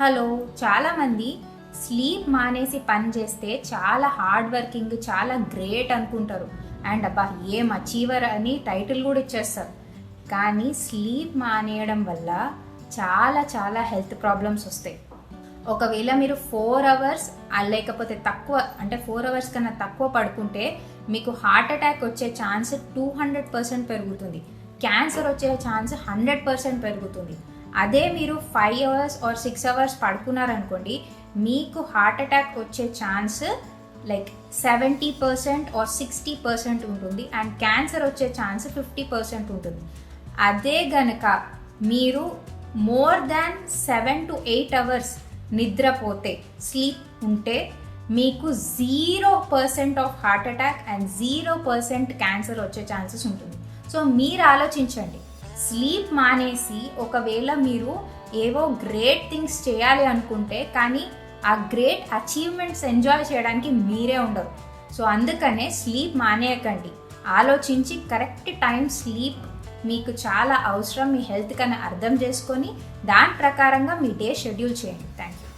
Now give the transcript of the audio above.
Hello, చాలామంది sleep మానేసి పని చేస్తే చాలా హార్డ్ వర్కింగ్, చాలా గ్రేట్ అనుకుంటారు. అండ్ అబ్బా ఏం అచీవర్ అని టైటిల్ కూడా ఇచ్చేస్తారు. కానీ స్లీప్ మానేయడం వల్ల చాలా చాలా హెల్త్ ప్రాబ్లమ్స్ వస్తాయి. ఒకవేళ మీరు 4 అవర్స్ లేకపోతే తక్కువ, అంటే 4 అవర్స్ కన్నా తక్కువ పడుకుంటే మీకు హార్ట్ అటాక్ వచ్చే ఛాన్స్ 200% పెరుగుతుంది. క్యాన్సర్ వచ్చే ఛాన్స్ 100% పెరుగుతుంది. అదే మీరు 5 అవర్స్ ఆర్ 6 అవర్స్ పడుకున్నారనుకోండి, మీకు హార్ట్ అటాక్ వచ్చే ఛాన్స్ లైక్ 70% ఆర్ 60% ఉంటుంది. అండ్ క్యాన్సర్ వచ్చే ఛాన్స్ 50% ఉంటుంది. అదే గనక మీరు మోర్ దాన్ 7 to 8 అవర్స్ నిద్రపోతే, స్లీప్ ఉంటే, మీకు 0% of heart attack and 0% cancer వచ్చే ఛాన్సెస్ ఉంటుంది. సో మీరు ఆలోచించండి, స్లీప్ మానేసి ఒకవేళ మీరు ఏవో గ్రేట్ థింగ్స్ చేయాలి అనుకుంటే, కానీ ఆ గ్రేట్ అచీవ్మెంట్స్ ఎంజాయ్ చేయడానికి మీరే ఉండరు. సో అందుకనే స్లీప్ మానేయకండి. ఆలోచించి కరెక్ట్ టైం స్లీప్ మీకు చాలా అవసరం. మీ హెల్త్ కన్నా అర్థం చేసుకొని దాని ప్రకారంగా మీ డే షెడ్యూల్ చేయండి. Thank you.